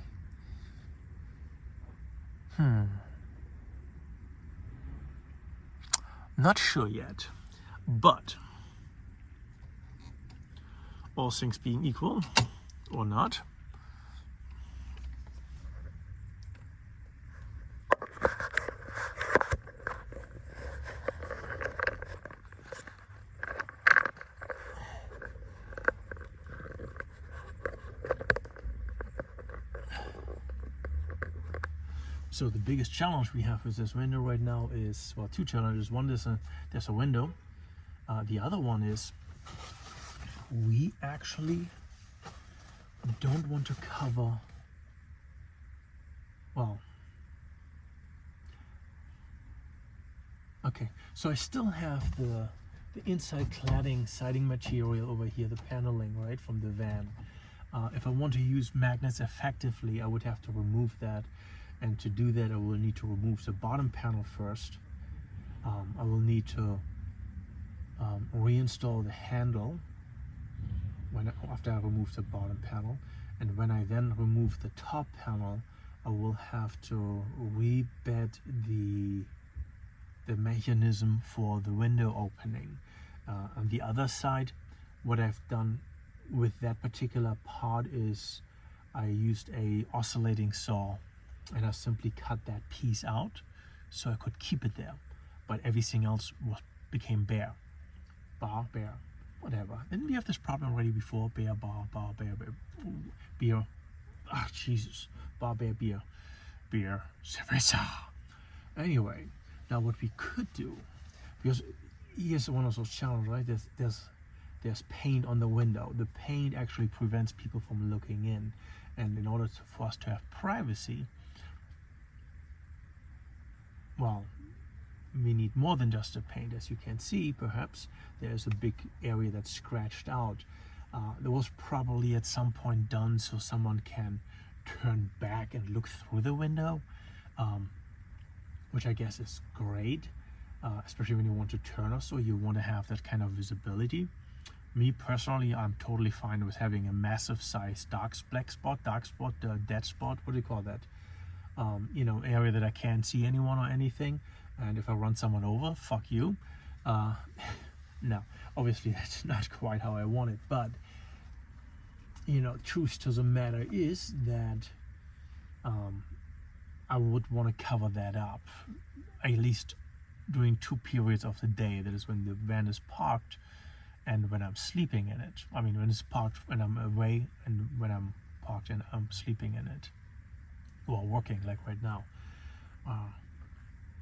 Not sure yet, but all things being equal, or not, so the biggest challenge we have with this window right now is, well, two challenges. One is there's a window. The other one is we actually don't want to cover, well, okay, so I still have the inside cladding siding material over here, the paneling, right, from the van. If I want to use magnets effectively, I would have to remove that. And to do that, I will need to remove the bottom panel first. I will need to reinstall the handle after I remove the bottom panel. And when I then remove the top panel, I will have to rebed the mechanism for the window opening. On the other side, what I've done with that particular part is I used a oscillating saw, and I simply cut that piece out so I could keep it there. But everything else became bare. Bar, bare, whatever. Didn't we have this problem already before? Bare, bar, bare, beer. Ah, Jesus. Bar, beer, beer, cerveza. Anyway, now what we could do, because here's one of those challenges, right? There's there's paint on the window. The paint actually prevents people from looking in, and in order for us to have privacy, well, we need more than just the paint. As you can see, perhaps there's a big area that's scratched out. That was probably at some point done so someone can turn back and look through the window, which I guess is great, especially when you want to turn or so. You want to have that kind of visibility. Me personally, I'm totally fine with having a massive size dead spot, what do you call that? Area that I can't see anyone or anything. And if I run someone over, fuck you. No, obviously that's not quite how I want it, but truth to the matter is that I would want to cover that up, at least during 2 periods of the day. That is when the van is parked and when I'm sleeping in it. I mean, when it's parked when I'm away, and when I'm parked and I'm sleeping in it, or working like right now.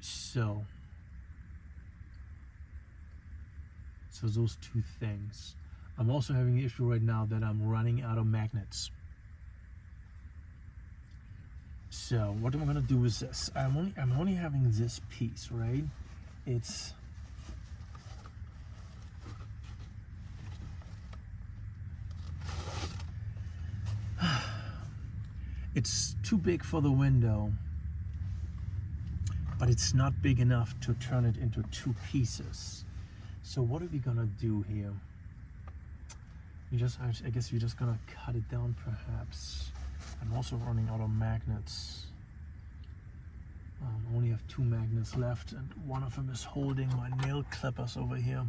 So those 2 things. I'm also having an issue right now that I'm running out of magnets. So what I'm gonna do is this. I'm only having this piece, right? It's too big for the window, but it's not big enough to turn it into 2 pieces. So what are we gonna do here? I guess we're just gonna cut it down, perhaps. I'm also running out of magnets. I only have 2 magnets left, and one of them is holding my nail clippers over here.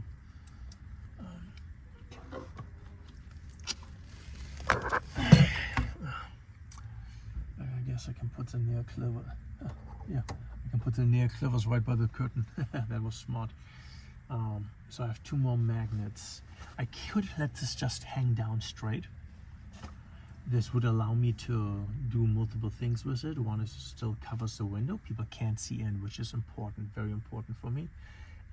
I guess I can put the nail clipper. Yeah, I can put the nail clippers right by the curtain. That was smart. So I have 2 more magnets. I could let this just hang down straight. This would allow me to do multiple things with it. One is still covers the window. People can't see in, which is important, very important for me.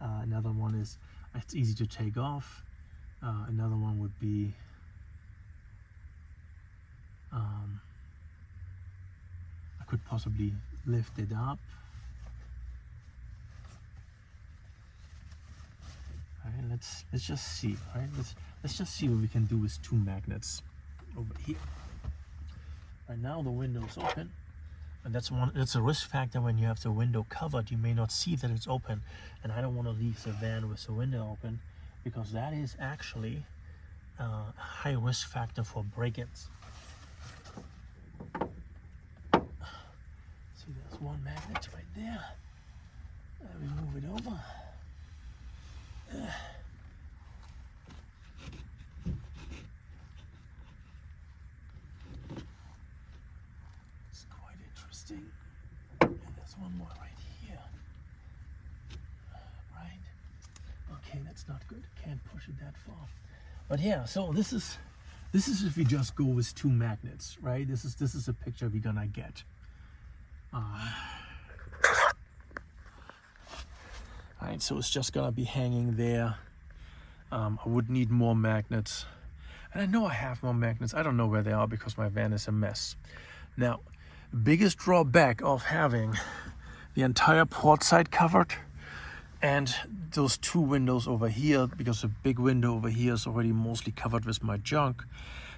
Another one is it's easy to take off. Another one would be I could possibly lift it up. All right, let's just see. Right, let's just see what we can do with 2 magnets over here. Right now the window is open, and that's a risk factor. When you have the window covered, you may not see that it's open, and I don't want to leave the van with the window open, because that is actually a high risk factor for break-ins. See, there's 1 magnet right there. We move it over. It's quite interesting. And there's 1 more right here. Right? Okay, that's not good. Can't push it that far. But yeah, so this is if we just go with 2 magnets, right? This is a picture we're gonna get. Alright, so it's just gonna be hanging there. I would need more magnets, and I know I have more magnets. I don't know where they are because my van is a mess. Now, the biggest drawback of having the entire port side covered and those 2 windows over here, because the big window over here is already mostly covered with my junk,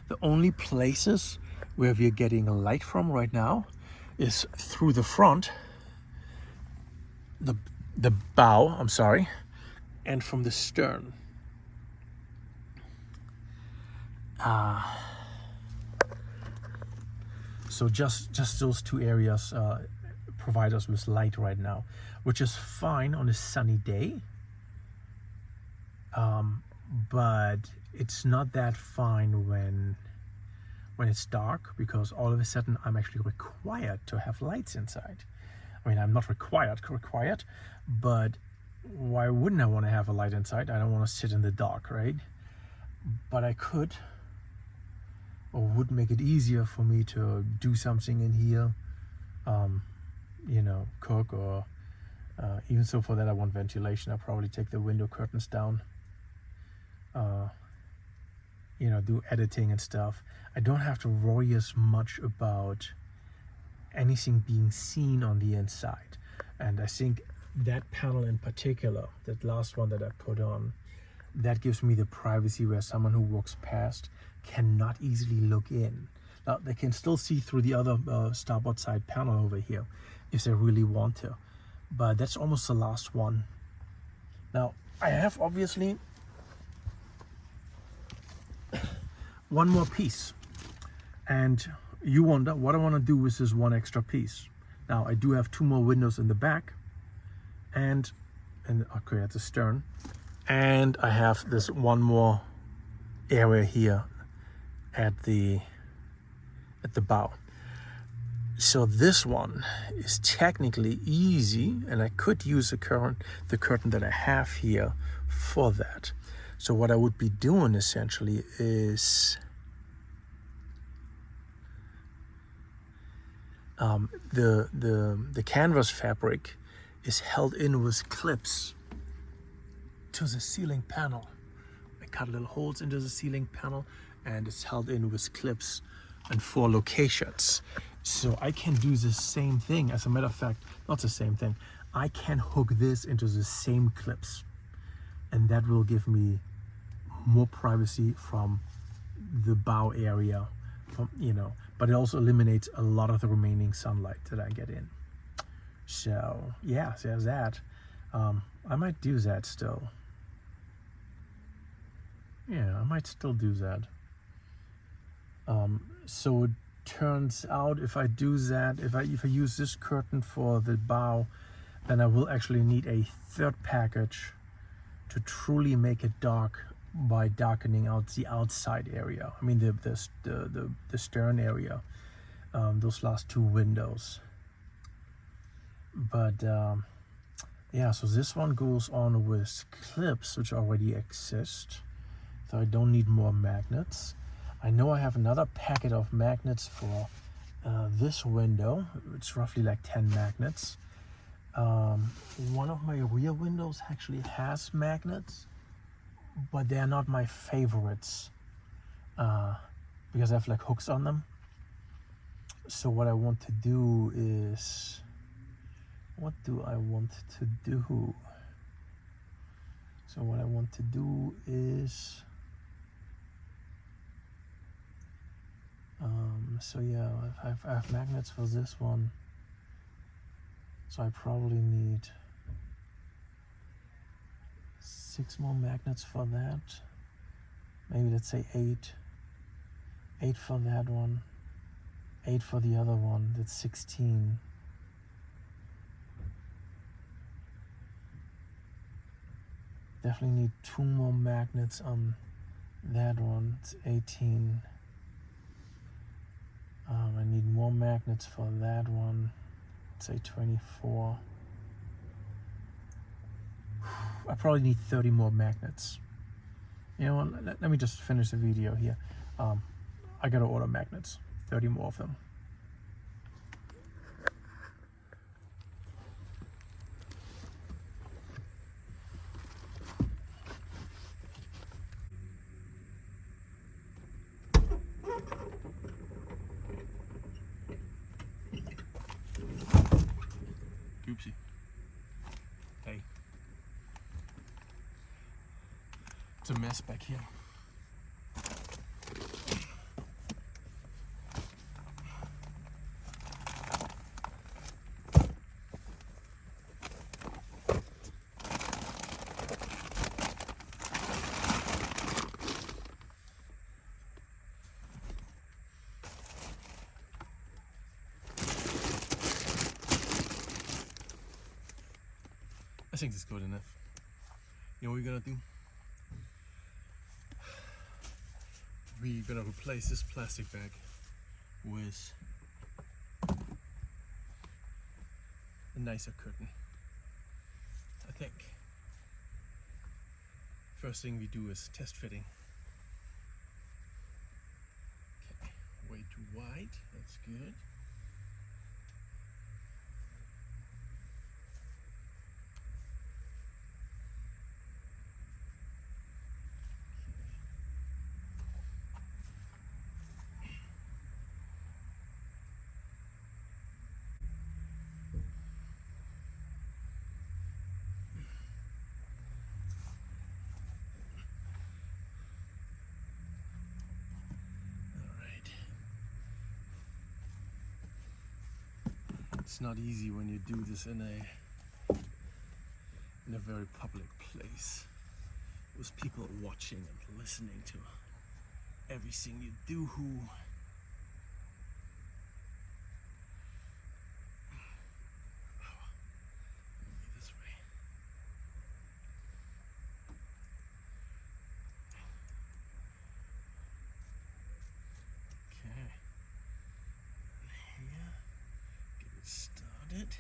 the only places where we're getting light from right now is through the front, the bow, I'm sorry, and from the stern. So just those 2 areas provide us with light right now, which is fine on a sunny day, but it's not that fine when it's dark, because all of a sudden I'm actually required to have lights inside. I mean, I'm not required, but why wouldn't I want to have a light inside? I don't want to sit in the dark, right? But I could, or would make it easier for me to do something in here, cook, or even so. For that I want ventilation. I'll probably take the window curtains down. do editing and stuff, I don't have to worry as much about anything being seen on the inside. And I think that panel in particular, that last one that I put on, that gives me the privacy where someone who walks past cannot easily look in. Now, they can still see through the other starboard side panel over here if they really want to, but that's almost the last one. Now, I have obviously one more piece, and you wonder what I want to do with this one extra piece. Now, I do have 2 more windows in the back, and okay, at the stern, and I have this one more area here at the bow. So this one is technically easy, and I could use the curtain that I have here for that. So what I would be doing essentially is the canvas fabric is held in with clips to the ceiling panel. I cut little holes into the ceiling panel, and it's held in with clips in 4 locations. So I can do the same thing. As a matter of fact, not the same thing. I can hook this into the same clips, and that will give me more privacy from the bow area, but it also eliminates a lot of the remaining sunlight that I get in. So yeah, there's that. I might do that still. Yeah, I might still do that. So it turns out if I do that, if I use this curtain for the bow, then I will actually need a 3rd package to truly make it dark by darkening out the outside area. I mean the stern area, those last 2 windows. But yeah, so this one goes on with clips which already exist, so I don't need more magnets. I know I have another packet of magnets for this window. It's roughly like 10 magnets. One of my rear windows actually has magnets, but they're not my favorites because I have like hooks on them. So what I want to do is, what do I want to do? So what I want to do is, so yeah, I have magnets for this one. So I probably need 6 more magnets for that. Maybe let's say 8. 8 for that one. 8 for the other one. That's 16. Definitely need 2 more magnets on that one. It's 18. I need more magnets for that one. Let's say 24. I probably need 30 more magnets. You know what, let me just finish the video here. I gotta order magnets, 30 more of them. Oopsie. Hey. It's a mess back here. I think it's good enough. You know what we're gonna do? We're gonna replace this plastic bag with a nicer curtain. I think. First thing we do is test fitting. Okay, way too wide, that's good. It's not easy when you do this in a very public place with people watching and listening to everything you do. Maybe this way. Okay. And here, get it started.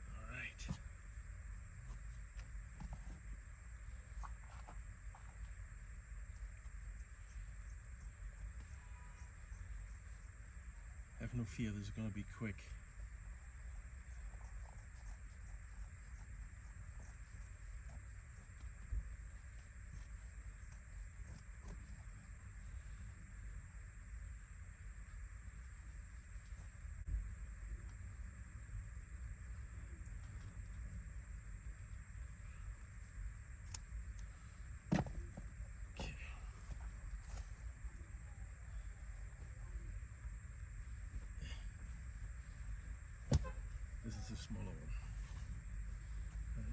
All right. Have no fear, this is gonna be quick. Okay. This is a smaller one. Right.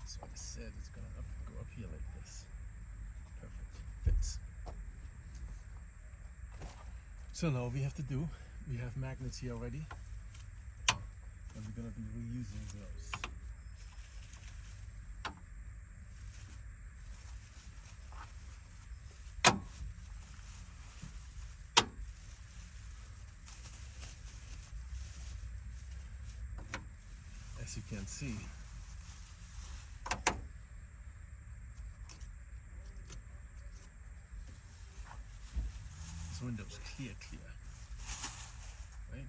So I said it's gonna go up here like this. Perfect. Fits. So now we have to do, we have magnets here already, and we're gonna be reusing those. As you can see, this window's clear, right?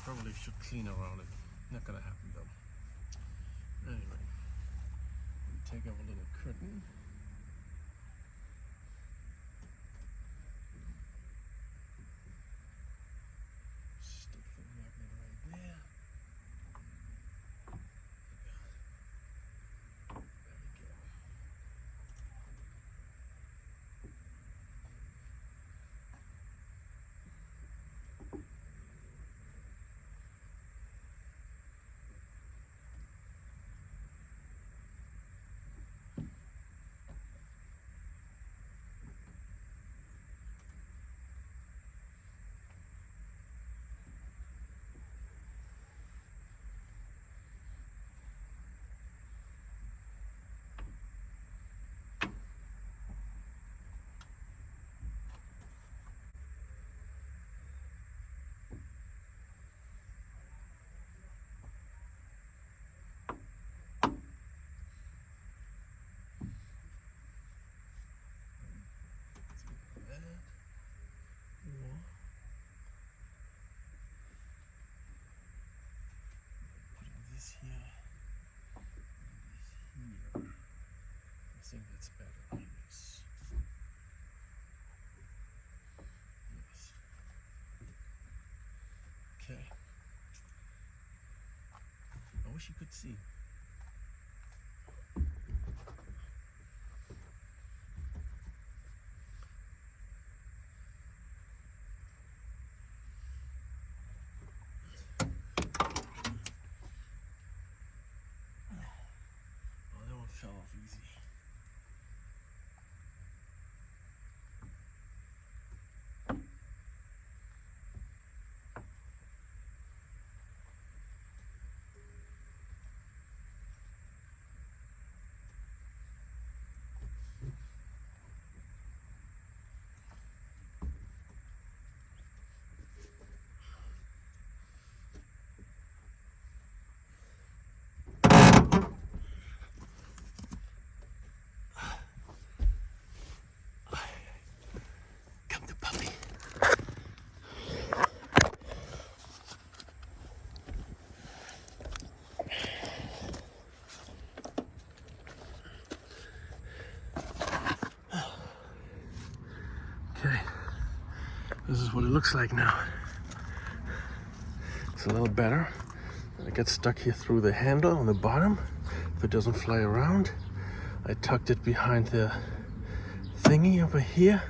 Probably should clean around it. Not gonna happen though. Anyway, we take our little curtain. Stick the magnet right there. There we go. This here, and this here. I think that's better. Yes. Yes. Okay. I wish you could see. Fell off easy. Okay, this is what it looks like now. It's a little better. It gets stuck here through the handle on the bottom. If it doesn't fly around, I tucked it behind the thingy over here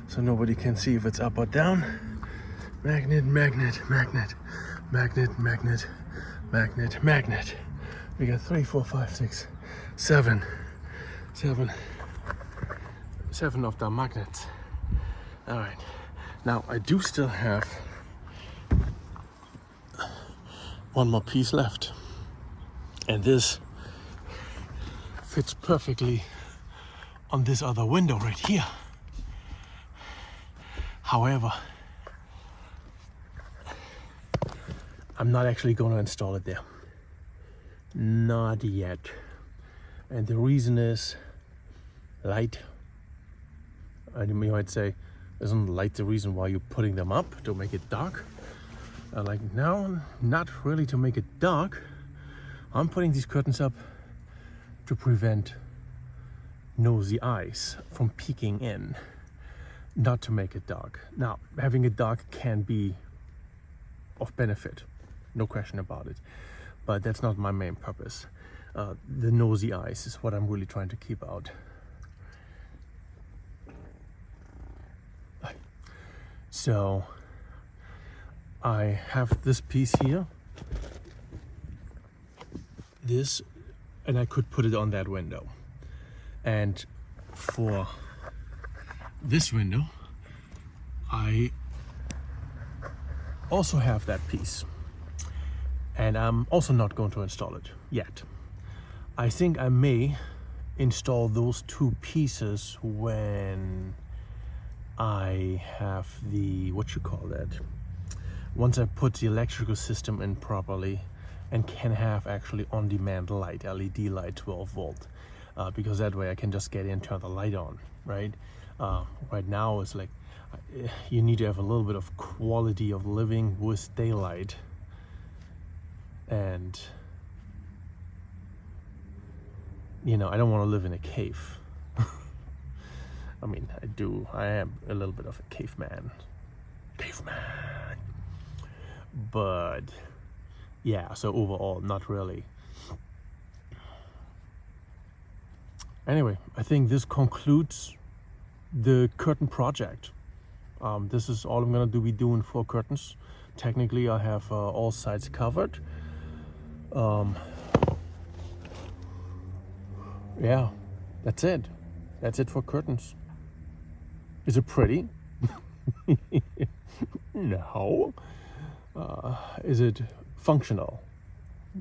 so nobody can see if it's up or down. Magnet, magnet, magnet, magnet, magnet, magnet, magnet. We got 3, 4, 5, 6, 7 of the magnets. All right, now I do still have one more piece left, and this fits perfectly on this other window right here. However, I'm not actually going to install it there. Not yet. And the reason is light. And you might say, isn't light the reason why you're putting them up, to make it dark? Like, no, not really to make it dark. I'm putting these curtains up to prevent nosy eyes from peeking in, not to make it dark. Now, having it dark can be of benefit, no question about it, but that's not my main purpose. The nosy eyes is what I'm really trying to keep out. So I have this piece here, this, and I could put it on that window. And for this window, I also have that piece. And I'm also not going to install it yet. I think I may install those two pieces when I have the, what you call that? Once I put the electrical system in properly and can have actually on-demand light, LED light, 12 volt. Because that way I can just get in, turn the light on, right? Right now it's like, you need to have a little bit of quality of living with daylight. And, you know, I don't want to live in a cave. I mean, I am a little bit of a caveman. But, yeah, so overall, not really. Anyway, I think this concludes the curtain project. This is all I'm gonna be doing for curtains. Technically, I have all sides covered. Yeah, that's it. That's it for curtains. Is it pretty? No. Is it functional?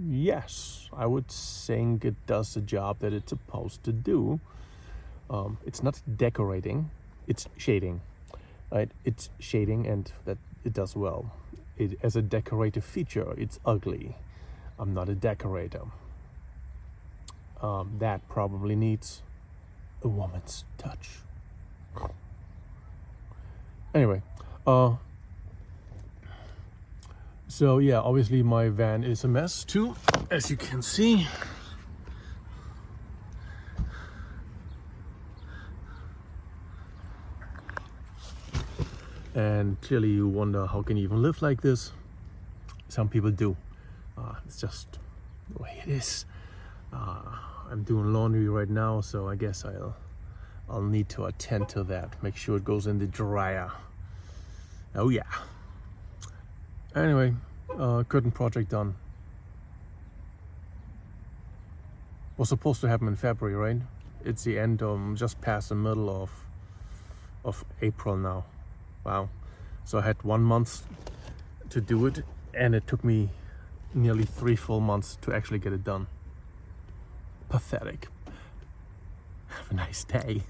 Yes, I would think it does the job that it's supposed to do. It's not decorating, it's shading. Right? It's shading, and that it does well. As a decorative feature, it's ugly. I'm not a decorator. That probably needs a woman's touch. Anyway, so yeah, obviously my van is a mess too, as you can see. And clearly you wonder, how can you even live like this? Some people do. It's just the way it is. I'm doing laundry right now, so I guess I'll need to attend to that. Make sure it goes in the dryer. Oh yeah. Anyway, curtain project done. Was supposed to happen in February, right? It's the end, just past the middle of April now. Wow. So I had 1 month to do it, and it took me nearly 3 full months to actually get it done. Pathetic. Have a nice day.